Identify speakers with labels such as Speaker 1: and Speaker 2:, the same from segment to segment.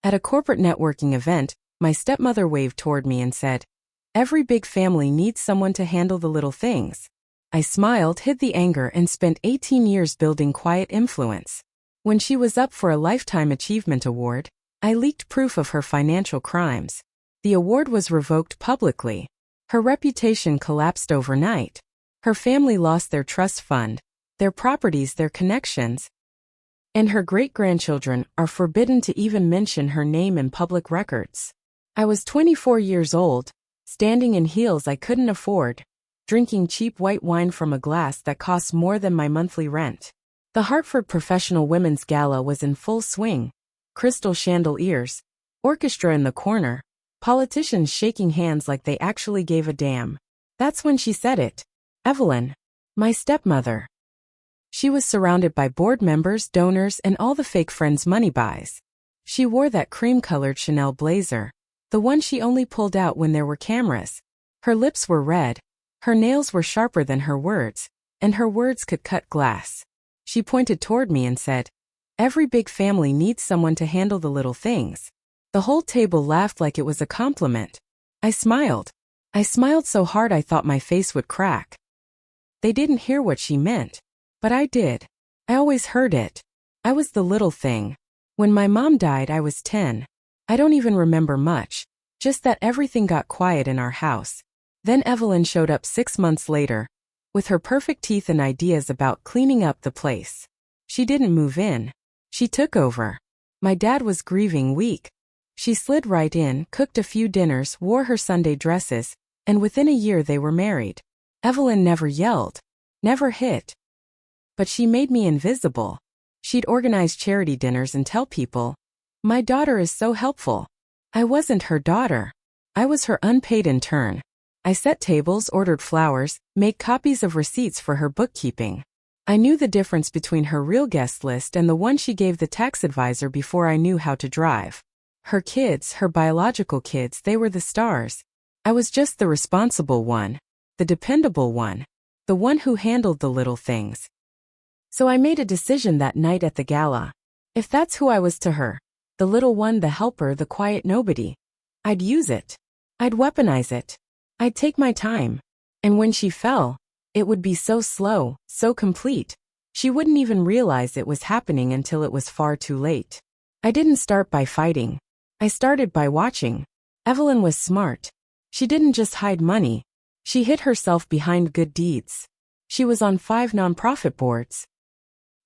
Speaker 1: At a corporate networking event, my stepmother waved toward me and said, "Every big family needs someone to handle the little things." I smiled, hid the anger, and spent 18 years building quiet influence. When she was up for a Lifetime Achievement Award, I leaked proof of her financial crimes. The award was revoked publicly. Her reputation collapsed overnight. Her family lost their trust fund, their properties, their connections, and her great-grandchildren are forbidden to even mention her name in public records. I was 24 years old, standing in heels I couldn't afford, drinking cheap white wine from a glass that cost more than my monthly rent. The Hartford Professional Women's Gala was in full swing. Crystal chandeliers, orchestra in the corner, politicians shaking hands like they actually gave a damn. That's when she said it. Evelyn, my stepmother. She was surrounded by board members, donors, and all the fake friends money buys. She wore that cream-colored Chanel blazer, the one she only pulled out when there were cameras. Her lips were red, her nails were sharper than her words, and her words could cut glass. She pointed toward me and said, "Every big family needs someone to handle the little things." The whole table laughed like it was a compliment. I smiled. I smiled so hard I thought my face would crack. They didn't hear what she meant, but I did. I always heard it. I was the little thing. When my mom died, I was 10. I don't even remember much, just that everything got quiet in our house. Then Evelyn showed up 6 months later, with her perfect teeth and ideas about cleaning up the place. She didn't move in. She took over. My dad was grieving, weak. She slid right in, cooked a few dinners, wore her Sunday dresses, and within a year they were married. Evelyn never yelled, never hit. But she made me invisible. She'd organize charity dinners and tell people, "My daughter is so helpful." I wasn't her daughter. I was her unpaid intern. I set tables, ordered flowers, made copies of receipts for her bookkeeping. I knew the difference between her real guest list and the one she gave the tax advisor before I knew how to drive. Her kids, her biological kids, they were the stars. I was just the responsible one, the dependable one, the one who handled the little things. So I made a decision that night at the gala. If that's who I was to her, the little one, the helper, the quiet nobody, I'd use it. I'd weaponize it. I'd take my time. And when she fell, it would be so slow, so complete. She wouldn't even realize it was happening until it was far too late. I didn't start by fighting. I started by watching. Evelyn was smart. She didn't just hide money. She hid herself behind good deeds. She was on 5 nonprofit boards.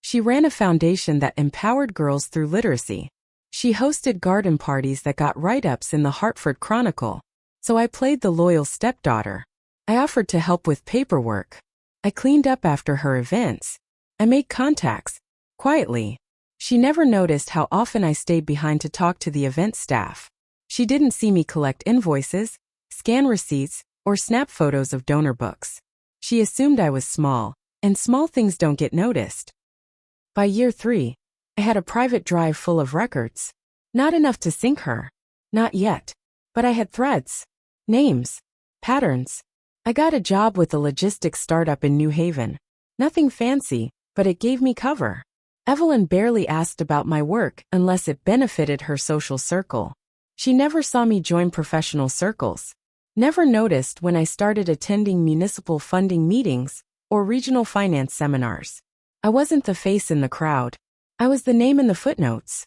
Speaker 1: She ran a foundation that empowered girls through literacy. She hosted garden parties that got write-ups in the Hartford Chronicle. So I played the loyal stepdaughter. I offered to help with paperwork. I cleaned up after her events. I made contacts. Quietly. She never noticed how often I stayed behind to talk to the event staff. She didn't see me collect invoices, scan receipts, or snap photos of donor books. She assumed I was small, and small things don't get noticed. By year 3, I had a private drive full of records. Not enough to sink her. Not yet. But I had threads, names, patterns. I got a job with a logistics startup in New Haven. Nothing fancy, but it gave me cover. Evelyn barely asked about my work unless it benefited her social circle. She never saw me join professional circles. Never noticed when I started attending municipal funding meetings or regional finance seminars. I wasn't the face in the crowd. I was the name in the footnotes.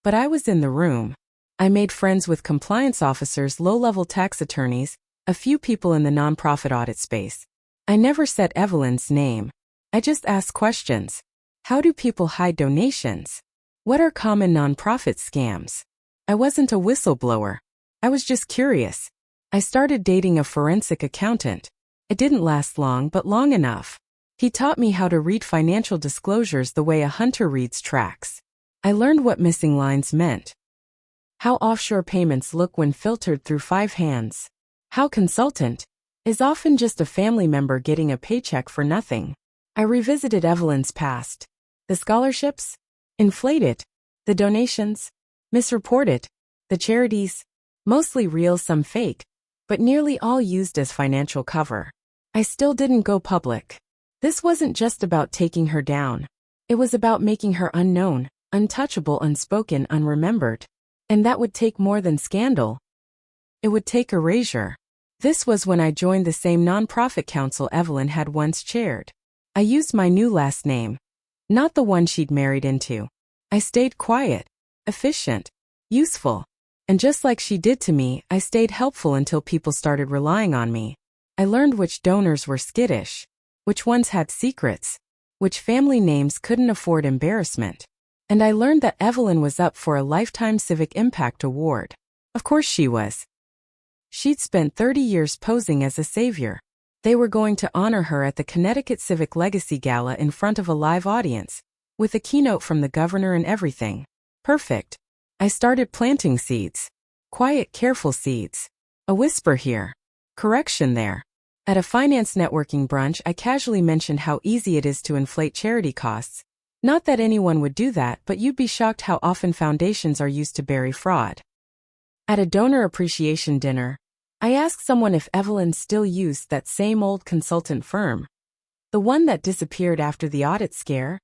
Speaker 1: But I was in the room. I made friends with compliance officers, low-level tax attorneys, a few people in the nonprofit audit space. I never said Evelyn's name. I just asked questions. How do people hide donations? What are common nonprofit scams? I wasn't a whistleblower. I was just curious. I started dating a forensic accountant. It didn't last long, but long enough. He taught me how to read financial disclosures the way a hunter reads tracks. I learned what missing lines meant. How offshore payments look when filtered through 5 hands. How consultant is often just a family member getting a paycheck for nothing. I revisited Evelyn's past. The scholarships? Inflated. The donations? Misreported. The charities? Mostly real, some fake, but nearly all used as financial cover. I still didn't go public. This wasn't just about taking her down. It was about making her unknown, untouchable, unspoken, unremembered. And that would take more than scandal. It would take erasure. This was when I joined the same nonprofit council Evelyn had once chaired. I used my new last name, not the one she'd married into. I stayed quiet, efficient, useful. And just like she did to me, I stayed helpful until people started relying on me. I learned which donors were skittish, which ones had secrets, which family names couldn't afford embarrassment. And I learned that Evelyn was up for a Lifetime Civic Impact Award. Of course she was. She'd spent 30 years posing as a savior. They were going to honor her at the Connecticut Civic Legacy Gala in front of a live audience, with a keynote from the governor and everything. Perfect. I started planting seeds. Quiet, careful seeds. A whisper here. Correction there. At a finance networking brunch, I casually mentioned how easy it is to inflate charity costs. Not that anyone would do that, but you'd be shocked how often foundations are used to bury fraud. At a donor appreciation dinner, I asked someone if Evelyn still used that same old consultant firm. The one that disappeared after the audit scare?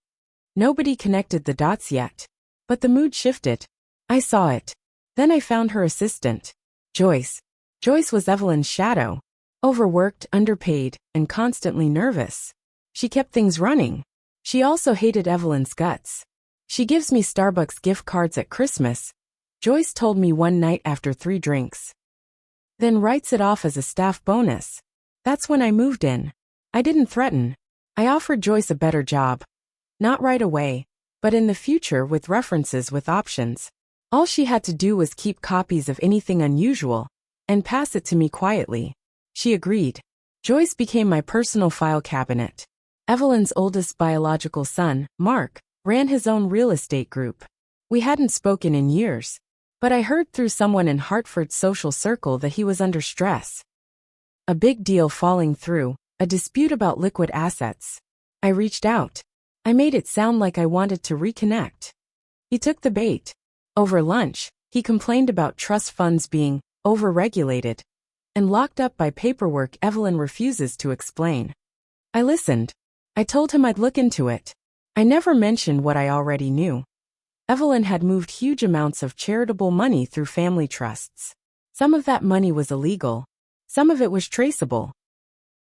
Speaker 1: Nobody connected the dots yet. But the mood shifted. I saw it. Then I found her assistant, Joyce. Joyce was Evelyn's shadow. Overworked, underpaid, and constantly nervous. She kept things running. She also hated Evelyn's guts. She gives me Starbucks gift cards at Christmas, Joyce told me one night after 3 drinks. Then writes it off as a staff bonus. That's when I moved in. I didn't threaten. I offered Joyce a better job. Not right away, but in the future with references with options. All she had to do was keep copies of anything unusual and pass it to me quietly. She agreed. Joyce became my personal file cabinet. Evelyn's oldest biological son, Mark, ran his own real estate group. We hadn't spoken in years, but I heard through someone in Hartford's social circle that he was under stress. A big deal falling through, a dispute about liquid assets. I reached out. I made it sound like I wanted to reconnect. He took the bait. Over lunch, he complained about trust funds being overregulated and locked up by paperwork Evelyn refuses to explain. I listened. I told him I'd look into it. I never mentioned what I already knew. Evelyn had moved huge amounts of charitable money through family trusts. Some of that money was illegal. Some of it was traceable.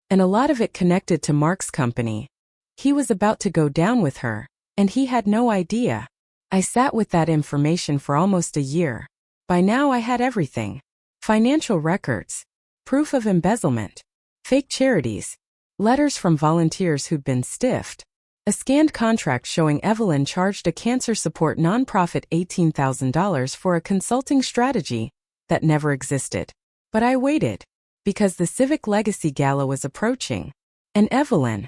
Speaker 1: And a lot of it connected to Mark's company. He was about to go down with her, and he had no idea. I sat with that information for almost a year. By now I had everything. Financial records, proof of embezzlement, fake charities, letters from volunteers who'd been stiffed, a scanned contract showing Evelyn charged a cancer support nonprofit $18,000 for a consulting strategy that never existed. But I waited, because the Civic Legacy Gala was approaching, and Evelyn,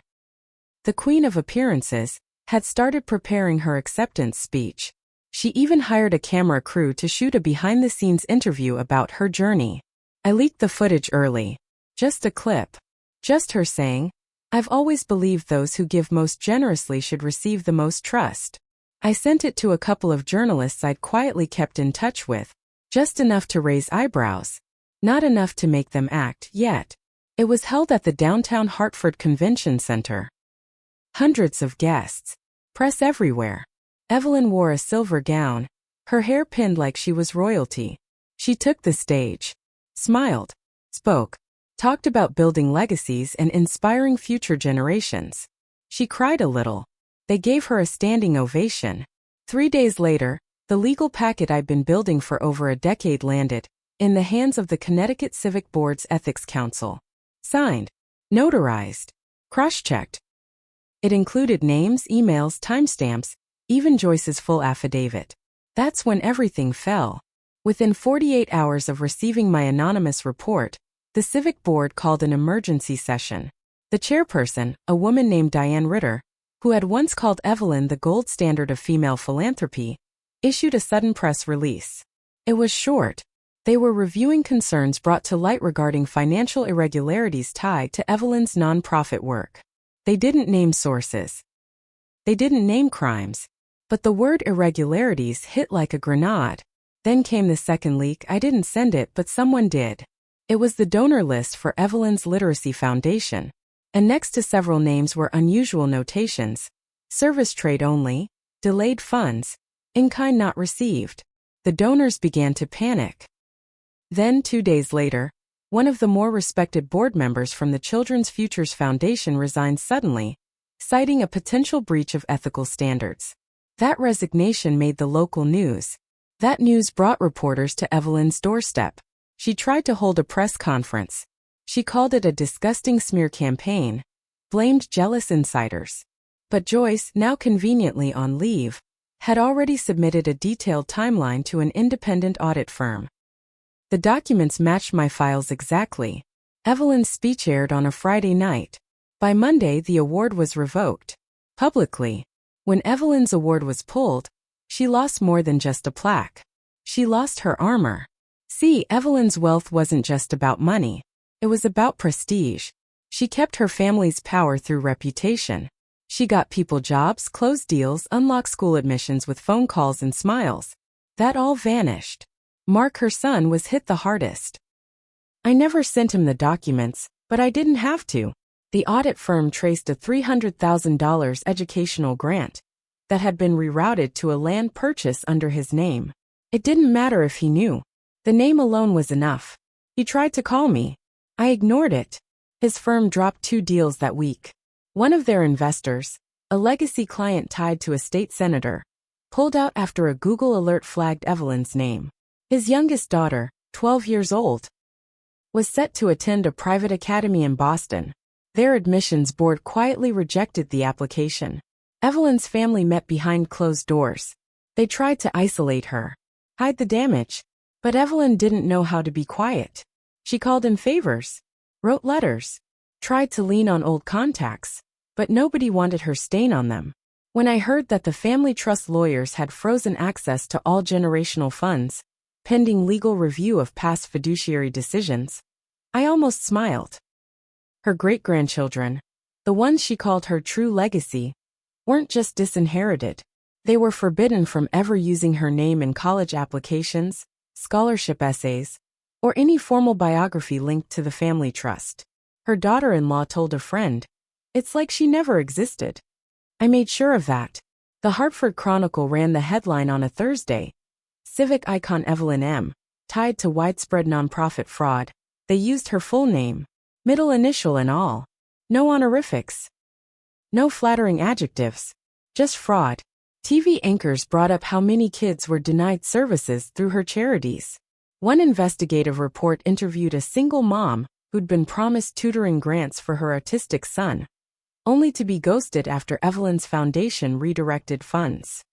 Speaker 1: the queen of appearances, had started preparing her acceptance speech. She even hired a camera crew to shoot a behind-the-scenes interview about her journey. I leaked the footage early. Just a clip. Just her saying, "I've always believed those who give most generously should receive the most trust." I sent it to a couple of journalists I'd quietly kept in touch with, just enough to raise eyebrows. Not enough to make them act, yet. It was held at the downtown Hartford Convention Center. Hundreds of guests. Press everywhere. Evelyn wore a silver gown, her hair pinned like she was royalty. She took the stage. Smiled. Spoke. Talked about building legacies and inspiring future generations. She cried a little. They gave her a standing ovation. 3 days later, the legal packet I'd been building for over a decade landed in the hands of the Connecticut Civic Board's Ethics Council. Signed. Notarized. Cross-checked. It included names, emails, timestamps, even Joyce's full affidavit. That's when everything fell. Within 48 hours of receiving my anonymous report, the Civic Board called an emergency session. The chairperson, a woman named Diane Ritter, who had once called Evelyn the gold standard of female philanthropy, issued a sudden press release. It was short. They were reviewing concerns brought to light regarding financial irregularities tied to Evelyn's nonprofit work. They didn't name sources. They didn't name crimes. But the word irregularities hit like a grenade. Then came the second leak. I didn't send it, but someone did. It was the donor list for Evelyn's Literacy Foundation. And next to several names were unusual notations. Service trade only, delayed funds, in-kind not received. The donors began to panic. Then, 2 days later, one of the more respected board members from the Children's Futures Foundation resigned suddenly, citing a potential breach of ethical standards. That resignation made the local news. That news brought reporters to Evelyn's doorstep. She tried to hold a press conference. She called it a disgusting smear campaign, blamed jealous insiders. But Joyce, now conveniently on leave, had already submitted a detailed timeline to an independent audit firm. The documents matched my files exactly. Evelyn's speech aired on a Friday night. By Monday, the award was revoked. Publicly. When Evelyn's award was pulled, she lost more than just a plaque. She lost her armor. See, Evelyn's wealth wasn't just about money. It was about prestige. She kept her family's power through reputation. She got people jobs, closed deals, unlocked school admissions with phone calls and smiles. That all vanished. Mark, her son, was hit the hardest. I never sent him the documents, but I didn't have to. The audit firm traced a $300,000 educational grant that had been rerouted to a land purchase under his name. It didn't matter if he knew. The name alone was enough. He tried to call me. I ignored it. His firm dropped 2 deals that week. One of their investors, a legacy client tied to a state senator, pulled out after a Google alert flagged Evelyn's name. His youngest daughter, 12 years old, was set to attend a private academy in Boston. Their admissions board quietly rejected the application. Evelyn's family met behind closed doors. They tried to isolate her, hide the damage, but Evelyn didn't know how to be quiet. She called in favors, wrote letters, tried to lean on old contacts, but nobody wanted her stain on them. When I heard that the family trust lawyers had frozen access to all generational funds, pending legal review of past fiduciary decisions, I almost smiled. Her great-grandchildren, the ones she called her true legacy, weren't just disinherited. They were forbidden from ever using her name in college applications, scholarship essays, or any formal biography linked to the family trust. Her daughter-in-law told a friend, "It's like she never existed." I made sure of that. The Hartford Chronicle ran the headline on a Thursday. Civic icon Evelyn M. tied to widespread nonprofit fraud. They used her full name, middle initial and all. No honorifics. No flattering adjectives. Just fraud. TV anchors brought up how many kids were denied services through her charities. One investigative report interviewed a single mom who'd been promised tutoring grants for her autistic son, only to be ghosted after Evelyn's foundation redirected funds.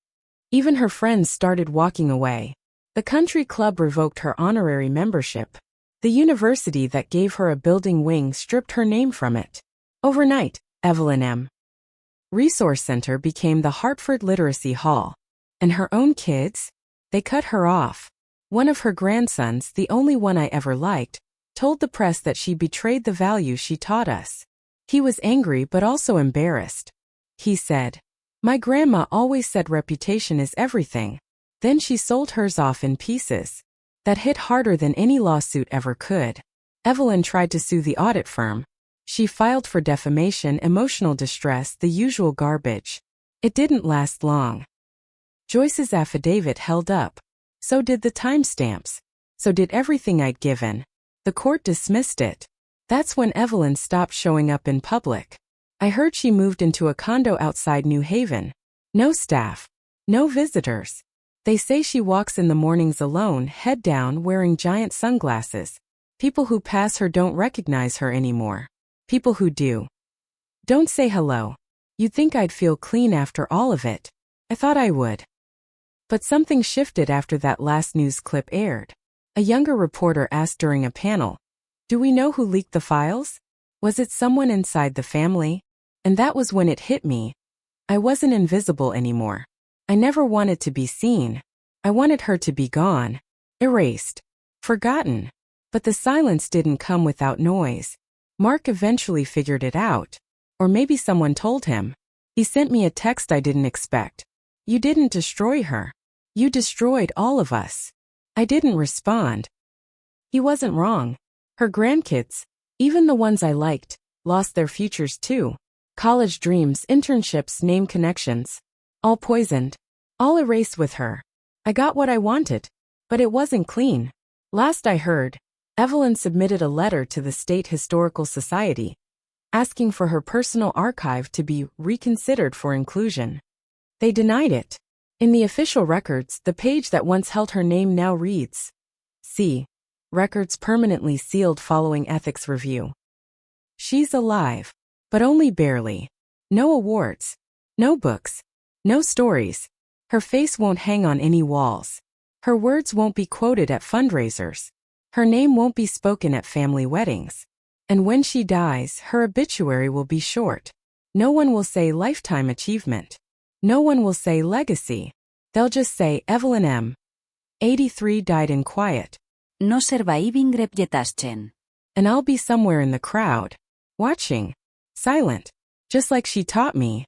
Speaker 1: Even her friends started walking away. The country club revoked her honorary membership. The university that gave her a building wing stripped her name from it. Overnight, Evelyn M. Resource Center became the Hartford Literacy Hall. And her own kids? They cut her off. One of her grandsons, the only one I ever liked, told the press that she betrayed the values she taught us. He was angry but also embarrassed. He said, "My grandma always said reputation is everything." Then she sold hers off in pieces. That hit harder than any lawsuit ever could. Evelyn tried to sue the audit firm. She filed for defamation, emotional distress, the usual garbage. It didn't last long. Joyce's affidavit held up. So did the timestamps. So did everything I'd given. The court dismissed it. That's when Evelyn stopped showing up in public. I heard she moved into a condo outside New Haven. No staff. No visitors. They say she walks in the mornings alone, head down, wearing giant sunglasses. People who pass her don't recognize her anymore. People who do don't say hello. You'd think I'd feel clean after all of it. I thought I would. But something shifted after that last news clip aired. A younger reporter asked during a panel, "Do we know who leaked the files? Was it someone inside the family?" And that was when it hit me. I wasn't invisible anymore. I never wanted to be seen. I wanted her to be gone. Erased. Forgotten. But the silence didn't come without noise. Mark eventually figured it out. Or maybe someone told him. He sent me a text I didn't expect. "You didn't destroy her. You destroyed all of us." I didn't respond. He wasn't wrong. Her grandkids, even the ones I liked, lost their futures too. College dreams, internships, name connections. All poisoned. All erased with her. I got what I wanted. But it wasn't clean. Last I heard, Evelyn submitted a letter to the State Historical Society, asking for her personal archive to be reconsidered for inclusion. They denied it. In the official records, the page that once held her name now reads, C. Records permanently sealed following ethics review. She's alive, but only barely. No awards. No books. No stories. Her face won't hang on any walls. Her words won't be quoted at fundraisers. Her name won't be spoken at family weddings. And when she dies, her obituary will be short. No one will say lifetime achievement. No one will say legacy. They'll just say Evelyn M. 83 died in quiet.
Speaker 2: No servaiving repjetaschen.
Speaker 1: And I'll be somewhere in the crowd, watching, silent, just like she taught me.